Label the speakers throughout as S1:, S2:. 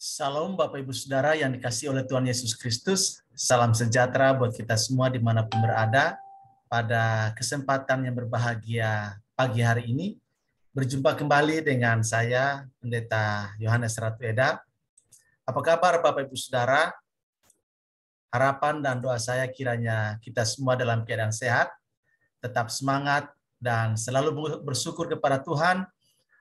S1: Salam Bapak Ibu Saudara yang dikasihi oleh Tuhan Yesus Kristus. Salam sejahtera buat kita semua dimanapun berada. Pada kesempatan yang berbahagia pagi hari ini, berjumpa kembali dengan saya, Pendeta Yohanes Ratueda. Apa kabar Bapak Ibu Saudara? Harapan dan doa saya kiranya kita semua dalam keadaan sehat, tetap semangat, dan selalu bersyukur kepada Tuhan.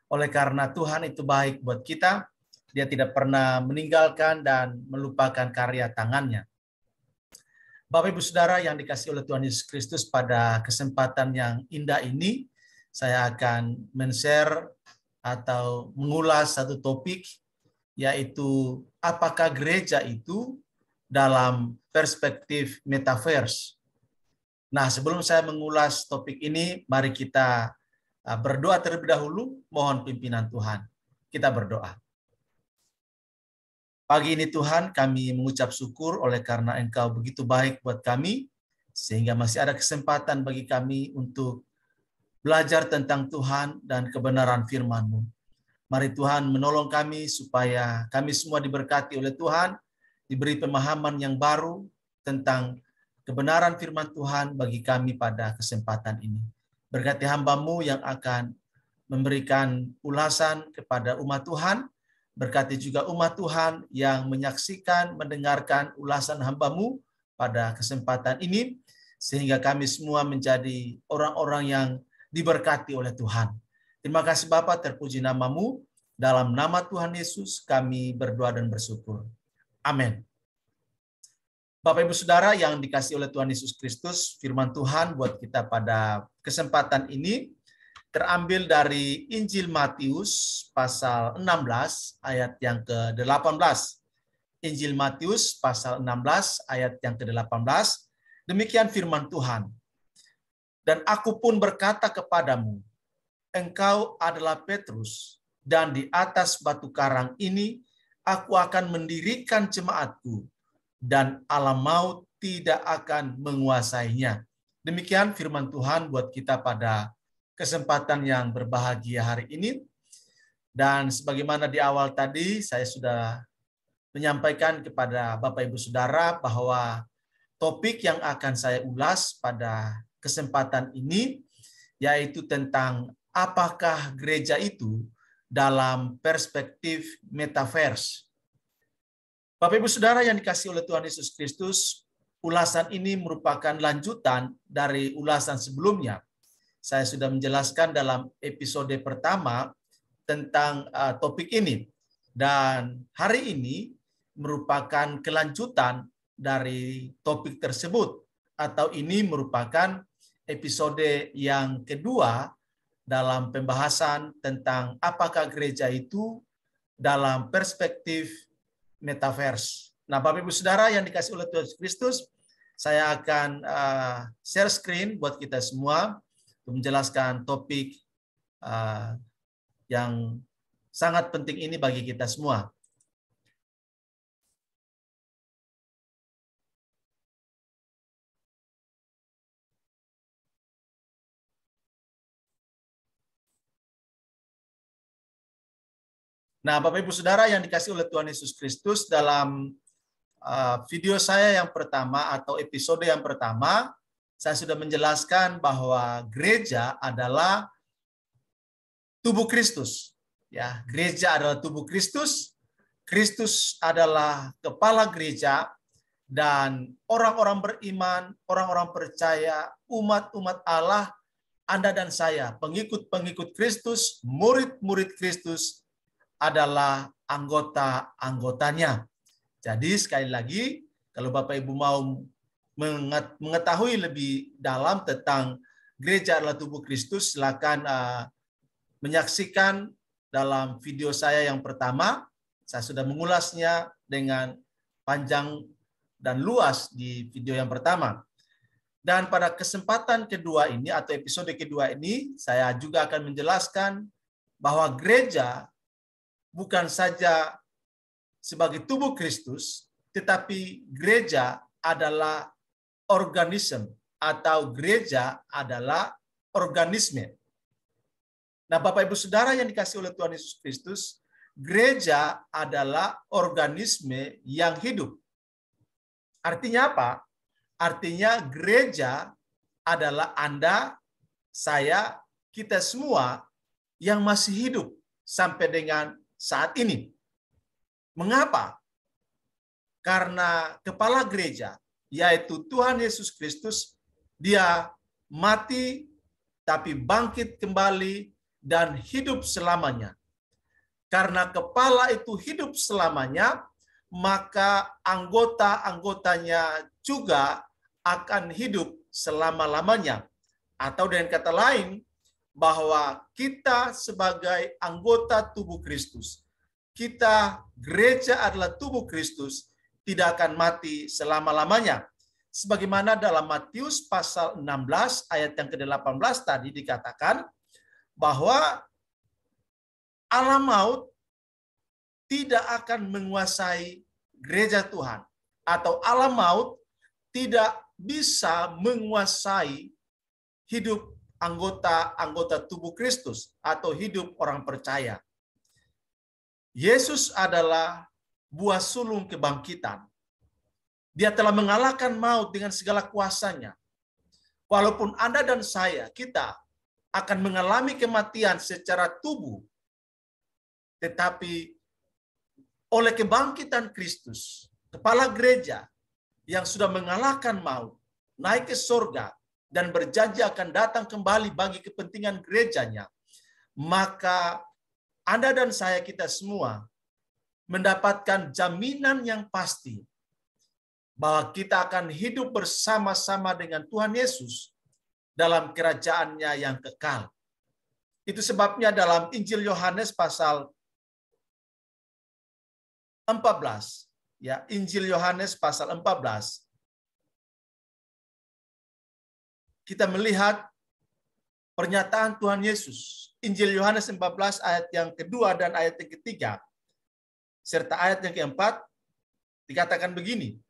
S1: Oleh karena Tuhan itu baik buat kita, Dia tidak pernah meninggalkan dan melupakan karya tangannya. Bapak Ibu Saudara yang dikasihi oleh Tuhan Yesus Kristus, pada kesempatan yang indah ini, saya akan men-share atau mengulas satu topik, yaitu apakah gereja itu dalam perspektif metaverse. Nah, sebelum saya mengulas topik ini, mari kita berdoa terlebih dahulu, mohon pimpinan Tuhan. Kita berdoa. Pagi ini Tuhan, kami mengucap syukur oleh karena Engkau begitu baik buat kami, sehingga masih ada kesempatan bagi kami untuk belajar tentang Tuhan dan kebenaran firman-Mu. Mari Tuhan menolong kami supaya kami semua diberkati oleh Tuhan, diberi pemahaman yang baru tentang kebenaran firman Tuhan bagi kami pada kesempatan ini. Berkati hamba-Mu yang akan memberikan ulasan kepada umat Tuhan. Berkati juga umat Tuhan yang menyaksikan, mendengarkan ulasan hamba-Mu pada kesempatan ini, sehingga kami semua menjadi orang-orang yang diberkati oleh Tuhan. Terima kasih Bapa, terpuji nama-Mu. Dalam nama Tuhan Yesus kami berdoa dan bersyukur. Amin. Bapak Ibu Saudara yang dikasihi oleh Tuhan Yesus Kristus, firman Tuhan buat kita pada kesempatan ini terambil dari Injil Matius pasal 16 ayat yang ke-18. Injil Matius pasal 16 ayat yang ke-18. Demikian firman Tuhan. Dan aku pun berkata kepadamu, engkau adalah Petrus, dan di atas batu karang ini aku akan mendirikan jemaatku, dan alam maut tidak akan menguasainya. Demikian firman Tuhan buat kita pada kesempatan yang berbahagia hari ini. Dan sebagaimana di awal tadi saya sudah menyampaikan kepada Bapak Ibu Saudara bahwa topik yang akan saya ulas pada kesempatan ini yaitu tentang apakah gereja itu dalam perspektif metaverse. Bapak Ibu Saudara yang dikasihi oleh Tuhan Yesus Kristus, ulasan ini merupakan lanjutan dari ulasan sebelumnya. Saya sudah menjelaskan dalam episode pertama tentang topik ini. Dan hari ini merupakan kelanjutan dari topik tersebut. Atau ini merupakan episode yang kedua dalam pembahasan tentang apakah gereja itu dalam perspektif metaverse. Nah, Bapak Ibu Saudara yang dikasihi oleh Tuhan Yesus Kristus, saya akan share screen buat kita semua untuk menjelaskan topik yang sangat penting ini bagi kita semua. Nah, Bapak Ibu Saudara yang dikasihi oleh Tuhan Yesus Kristus, dalam video saya yang pertama atau episode yang pertama, saya sudah menjelaskan bahwa gereja adalah tubuh Kristus. Ya, gereja adalah tubuh Kristus. Kristus adalah kepala gereja, dan orang-orang beriman, orang-orang percaya, umat-umat Allah, Anda dan saya, pengikut-pengikut Kristus, murid-murid Kristus adalah anggota-anggotanya. Jadi sekali lagi, kalau Bapak Ibu mau mengetahui lebih dalam tentang gereja adalah tubuh Kristus, silakan menyaksikan dalam video saya yang pertama. Saya sudah mengulasnya dengan panjang dan luas di video yang pertama. Dan pada kesempatan kedua ini atau episode kedua ini, saya juga akan menjelaskan bahwa gereja bukan saja sebagai tubuh Kristus, tetapi gereja adalah organisme atau gereja adalah organisme. Nah, Bapak Ibu Saudara yang dikasihi oleh Tuhan Yesus Kristus, gereja adalah organisme yang hidup. Artinya apa? Artinya gereja adalah Anda, saya, kita semua yang masih hidup sampai dengan saat ini. Mengapa? Karena kepala gereja, yaitu Tuhan Yesus Kristus, dia mati tapi bangkit kembali dan hidup selamanya. Karena kepala itu hidup selamanya, maka anggota-anggotanya juga akan hidup selama-lamanya. Atau dengan kata lain, bahwa kita sebagai anggota tubuh Kristus, kita gereja adalah tubuh Kristus, tidak akan mati selama-lamanya. Sebagaimana dalam Matius pasal 16 ayat yang ke-18 tadi dikatakan bahwa Allah maut tidak akan menguasai gereja Tuhan, atau Allah maut tidak bisa menguasai hidup anggota tubuh Kristus atau hidup orang percaya. Yesus adalah buah sulung kebangkitan. Dia telah mengalahkan maut dengan segala kuasanya. Walaupun Anda dan saya, kita akan mengalami kematian secara tubuh, tetapi oleh kebangkitan Kristus, kepala gereja yang sudah mengalahkan maut, naik ke surga, dan berjanji akan datang kembali bagi kepentingan gerejanya, maka Anda dan saya, kita semua, mendapatkan jaminan yang pasti bahwa kita akan hidup bersama-sama dengan Tuhan Yesus dalam kerajaannya yang kekal. Itu sebabnya dalam Injil Yohanes pasal 14, ya, Injil Yohanes pasal 14, kita melihat pernyataan Tuhan Yesus. Injil Yohanes 14 ayat yang kedua dan ayat yang ketiga, serta ayat yang keempat, dikatakan begini,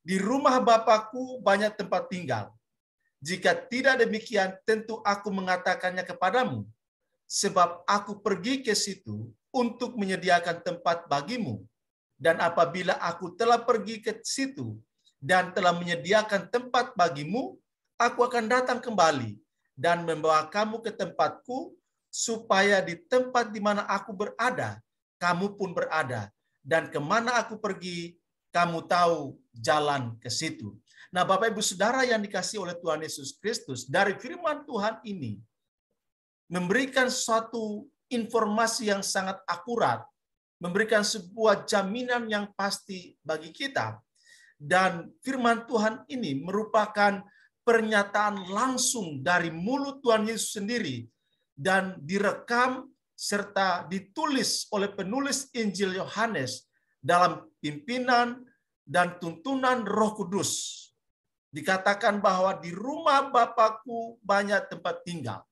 S1: di rumah Bapakku banyak tempat tinggal. Jika tidak demikian, tentu aku mengatakannya kepadamu, sebab aku pergi ke situ untuk menyediakan tempat bagimu. Dan apabila aku telah pergi ke situ dan telah menyediakan tempat bagimu, aku akan datang kembali dan membawa kamu ke tempatku, supaya di tempat di mana aku berada, kamu pun berada. Dan kemana aku pergi, kamu tahu jalan ke situ. Nah, Bapak Ibu Saudara yang dikasihi oleh Tuhan Yesus Kristus, dari firman Tuhan ini memberikan suatu informasi yang sangat akurat, memberikan sebuah jaminan yang pasti bagi kita. Dan firman Tuhan ini merupakan pernyataan langsung dari mulut Tuhan Yesus sendiri dan direkam serta ditulis oleh penulis Injil Yohanes dalam pimpinan dan tuntunan Roh Kudus. Dikatakan bahwa di rumah Bapakku banyak tempat tinggal.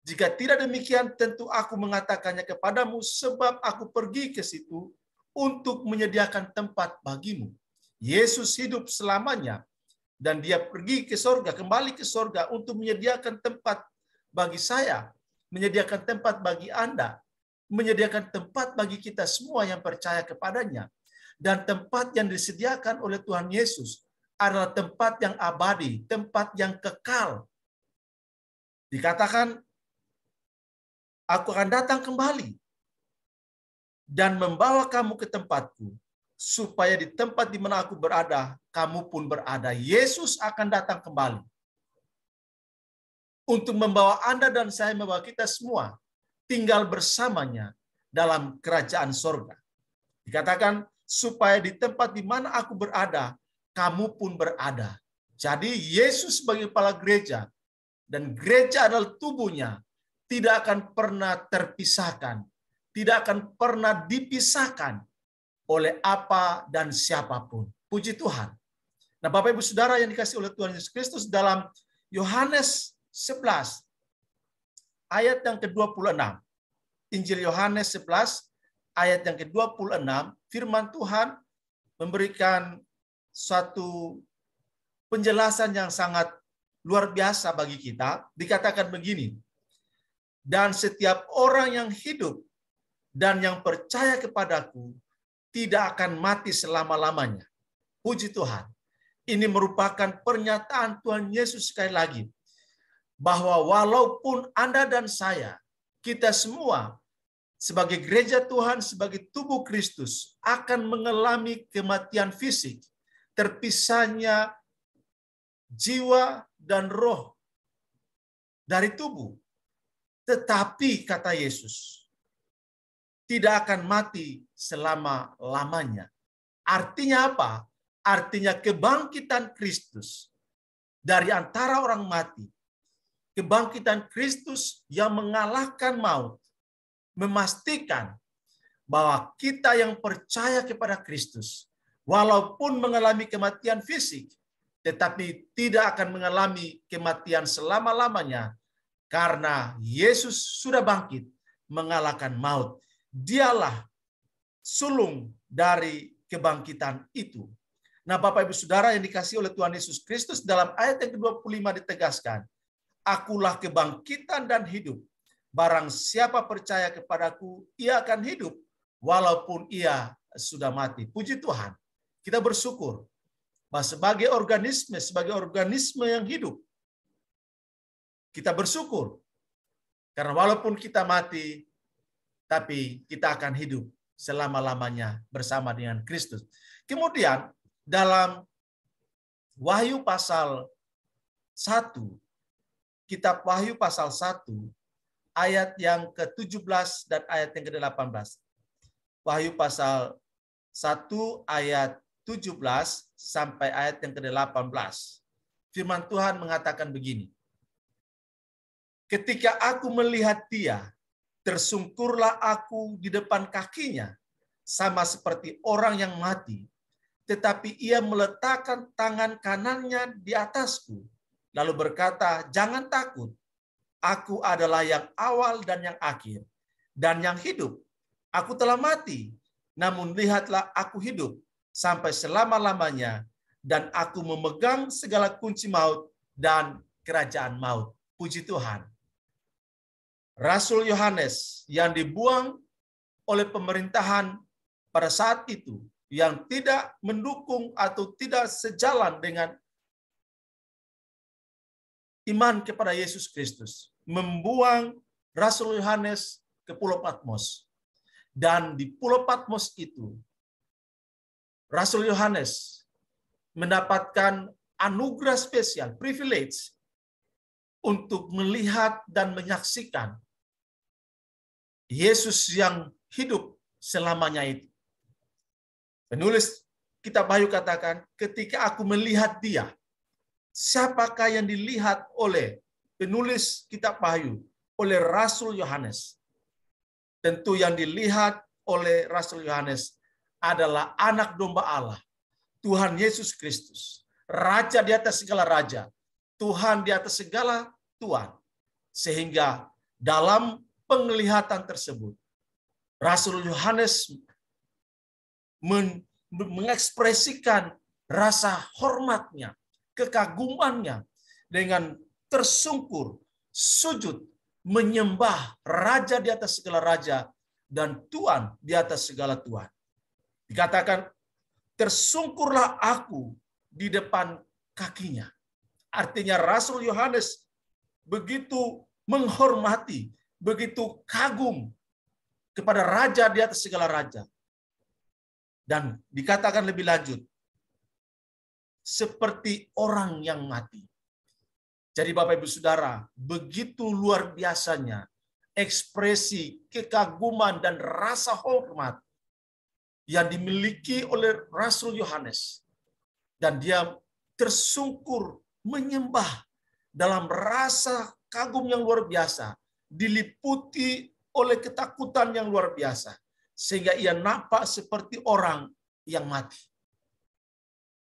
S1: Jika tidak demikian, tentu aku mengatakannya kepadamu, sebab aku pergi ke situ untuk menyediakan tempat bagimu. Yesus hidup selamanya, dan dia pergi ke sorga, kembali ke sorga untuk menyediakan tempat bagi saya, menyediakan tempat bagi Anda, menyediakan tempat bagi kita semua yang percaya kepadanya. Dan tempat yang disediakan oleh Tuhan Yesus adalah tempat yang abadi, tempat yang kekal. Dikatakan, aku akan datang kembali dan membawa kamu ke tempatku, supaya di tempat di mana aku berada, kamu pun berada. Yesus akan datang kembali untuk membawa Anda dan saya, membawa kita semua tinggal bersamanya dalam kerajaan sorga. Dikatakan, supaya di tempat di mana aku berada, kamu pun berada. Jadi Yesus sebagai kepala gereja, dan gereja adalah tubuhnya, tidak akan pernah terpisahkan, tidak akan pernah dipisahkan oleh apa dan siapapun. Puji Tuhan. Nah, Bapak Ibu Saudara yang dikasihi oleh Tuhan Yesus Kristus, dalam Yohanes 11 ayat yang ke-26. Injil Yohanes 11 ayat yang ke-26, firman Tuhan memberikan suatu penjelasan yang sangat luar biasa bagi kita. Dikatakan begini, dan setiap orang yang hidup dan yang percaya kepadaku tidak akan mati selama-lamanya. Puji Tuhan. Ini merupakan pernyataan Tuhan Yesus sekali lagi, bahwa walaupun Anda dan saya, kita semua sebagai gereja Tuhan, sebagai tubuh Kristus, akan mengalami kematian fisik, terpisahnya jiwa dan roh dari tubuh. Tetapi, kata Yesus, tidak akan mati selama-lamanya. Artinya apa? Artinya kebangkitan Kristus dari antara orang mati, kebangkitan Kristus yang mengalahkan maut, memastikan bahwa kita yang percaya kepada Kristus, walaupun mengalami kematian fisik, tetapi tidak akan mengalami kematian selama-lamanya, karena Yesus sudah bangkit mengalahkan maut. Dialah sulung dari kebangkitan itu. Nah, Bapak Ibu Saudara yang dikasihi oleh Tuhan Yesus Kristus, dalam ayat yang ke-25 ditegaskan, akulah kebangkitan dan hidup. Barang siapa percaya kepadaku, ia akan hidup, walaupun ia sudah mati. Puji Tuhan. Kita bersyukur bahwa sebagai organisme yang hidup, kita bersyukur. Karena walaupun kita mati, tapi kita akan hidup selama-lamanya bersama dengan Kristus. Kemudian, dalam Wahyu pasal 1, kitab Wahyu pasal 1, ayat yang ke-17 dan ayat yang ke-18. Wahyu pasal 1 ayat 17 sampai ayat yang ke-18. Firman Tuhan mengatakan begini. Ketika aku melihat dia, tersungkurlah aku di depan kakinya, sama seperti orang yang mati. Tetapi ia meletakkan tangan kanannya di atasku, lalu berkata, jangan takut, aku adalah yang awal dan yang akhir, dan yang hidup. Aku telah mati, namun lihatlah aku hidup sampai selama-lamanya, dan aku memegang segala kunci maut dan kerajaan maut. Puji Tuhan. Rasul Yohanes yang dibuang oleh pemerintahan pada saat itu, yang tidak mendukung atau tidak sejalan dengan iman kepada Yesus Kristus, membuang Rasul Yohanes ke Pulau Patmos. Dan di Pulau Patmos itu, Rasul Yohanes mendapatkan anugerah spesial, privilege, untuk melihat dan menyaksikan Yesus yang hidup selamanya itu. Penulis kitab Wahyu katakan, ketika aku melihat dia, siapakah yang dilihat oleh penulis kitab Wahyu? Oleh Rasul Yohanes. Tentu yang dilihat oleh Rasul Yohanes adalah anak domba Allah, Tuhan Yesus Kristus, Raja di atas segala raja, Tuhan di atas segala Tuhan. Sehingga dalam penglihatan tersebut, Rasul Yohanes mengekspresikan rasa hormatnya, kekagumannya dengan tersungkur, sujud, menyembah Raja di atas segala raja dan Tuhan di atas segala Tuhan. Dikatakan, tersungkurlah aku di depan kakinya. Artinya Rasul Yohanes begitu menghormati, begitu kagum kepada Raja di atas segala raja. Dan dikatakan lebih lanjut, seperti orang yang mati. Jadi Bapak Ibu Saudara, begitu luar biasanya ekspresi kekaguman dan rasa hormat yang dimiliki oleh Rasul Yohanes. Dan dia tersungkur menyembah dalam rasa kagum yang luar biasa, diliputi oleh ketakutan yang luar biasa, sehingga ia nampak seperti orang yang mati.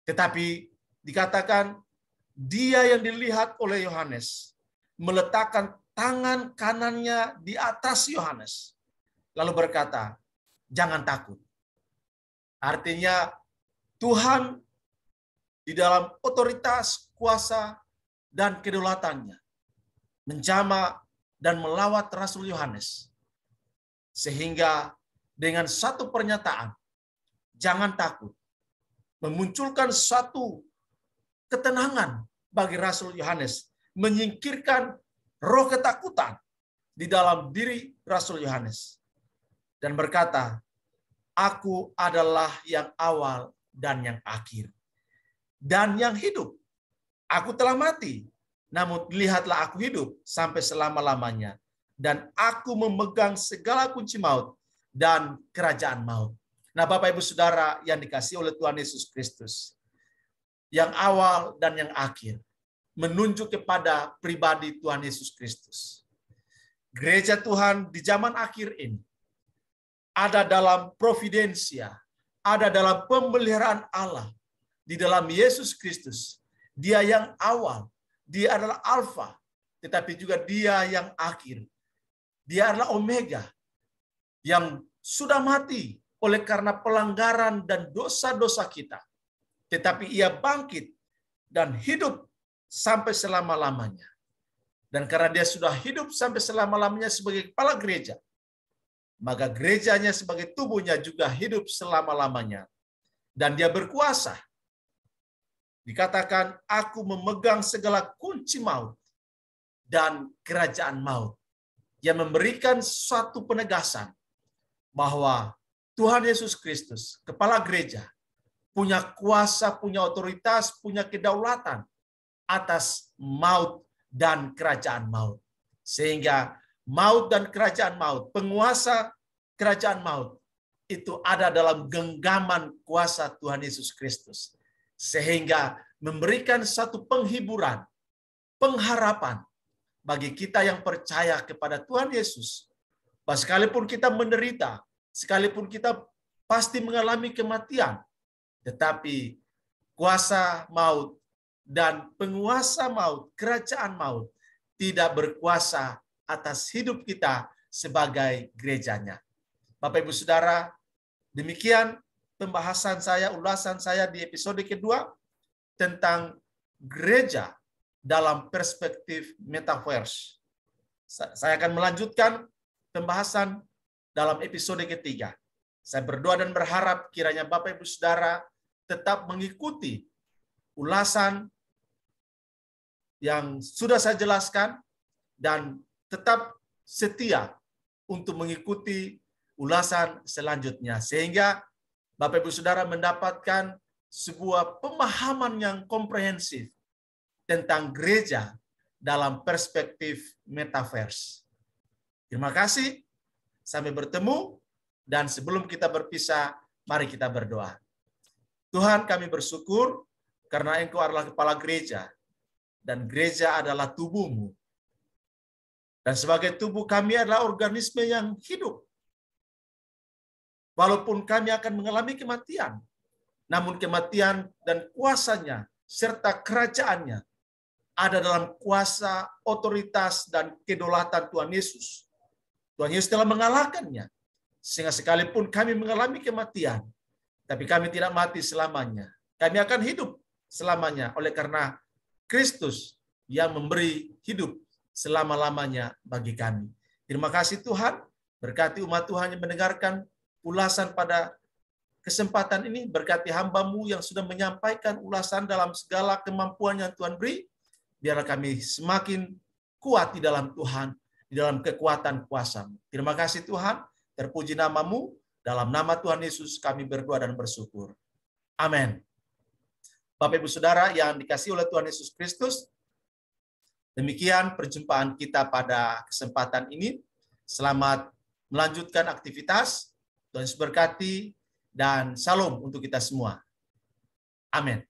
S1: Tetapi dikatakan, dia yang dilihat oleh Yohanes meletakkan tangan kanannya di atas Yohanes, lalu berkata, jangan takut. Artinya Tuhan di dalam otoritas, kuasa, dan kedaulatannya menjamah dan melawat Rasul Yohanes, Sehingga dengan satu pernyataan, jangan takut, memunculkan satu ketenangan bagi Rasul Yohanes, menyingkirkan roh ketakutan di dalam diri Rasul Yohanes, dan berkata, "Aku adalah yang awal dan yang akhir, dan yang hidup. Aku telah mati, namun lihatlah aku hidup sampai selama-lamanya, dan aku memegang segala kunci maut dan kerajaan maut." Nah, Bapak Ibu Saudara yang dikasihi oleh Tuhan Yesus Kristus, yang awal dan yang akhir menunjuk kepada pribadi Tuhan Yesus Kristus. Gereja Tuhan di zaman akhir ini ada dalam providensia, ada dalam pemeliharaan Allah di dalam Yesus Kristus. Dia yang awal, dia adalah Alfa, tetapi juga dia yang akhir. Dia adalah Omega, yang sudah mati oleh karena pelanggaran dan dosa-dosa kita. Tetapi ia bangkit dan hidup sampai selama-lamanya. Dan karena dia sudah hidup sampai selama-lamanya sebagai kepala gereja, maka gerejanya sebagai tubuhnya juga hidup selama-lamanya. Dan dia berkuasa. Dikatakan, aku memegang segala kunci maut dan kerajaan maut. Yang memberikan suatu penegasan bahwa Tuhan Yesus Kristus, kepala gereja, punya kuasa, punya otoritas, punya kedaulatan atas maut dan kerajaan maut. Sehingga maut dan kerajaan maut, penguasa kerajaan maut, itu ada dalam genggaman kuasa Tuhan Yesus Kristus. Sehingga memberikan satu penghiburan, pengharapan bagi kita yang percaya kepada Tuhan Yesus. Bahwa sekalipun kita menderita, sekalipun kita pasti mengalami kematian, tetapi kuasa maut dan penguasa maut, kerajaan maut, tidak berkuasa atas hidup kita sebagai gerejanya. Bapak Ibu Saudara, demikian pembahasan saya, ulasan saya di episode kedua tentang gereja dalam perspektif metaverse. Saya akan melanjutkan pembahasan dalam episode ketiga. Saya berdoa dan berharap kiranya Bapak Ibu Saudara tetap mengikuti ulasan yang sudah saya jelaskan dan tetap setia untuk mengikuti ulasan selanjutnya. Sehingga Bapak Ibu Saudara mendapatkan sebuah pemahaman yang komprehensif tentang gereja dalam perspektif metaverse. Terima kasih. Sampai bertemu. Dan sebelum kita berpisah, mari kita berdoa. Tuhan, kami bersyukur karena Engkau adalah kepala gereja. Dan gereja adalah tubuh-Mu. Dan sebagai tubuh kami adalah organisme yang hidup. Walaupun kami akan mengalami kematian, namun kematian dan kuasanya serta kerajaannya ada dalam kuasa, otoritas, dan kedaulatan Tuhan Yesus. Tuhan Yesus telah mengalahkannya. Sehingga sekalipun kami mengalami kematian, tapi kami tidak mati selamanya. Kami akan hidup selamanya oleh karena Kristus yang memberi hidup selama-lamanya bagi kami. Terima kasih Tuhan, berkati umat Tuhan yang mendengarkan ulasan pada kesempatan ini, berkati hamba-Mu yang sudah menyampaikan ulasan dalam segala kemampuan yang Tuhan beri, biarlah kami semakin kuat di dalam Tuhan, di dalam kekuatan kuasa-Mu. Terima kasih Tuhan, terpuji nama-Mu, dalam nama Tuhan Yesus kami berdoa dan bersyukur. Amin. Bapak Ibu Saudara yang dikasihi oleh Tuhan Yesus Kristus, demikian perjumpaan kita pada kesempatan ini. Selamat melanjutkan aktivitas. Tuhan Yesus berkati dan salam untuk kita semua. Amin.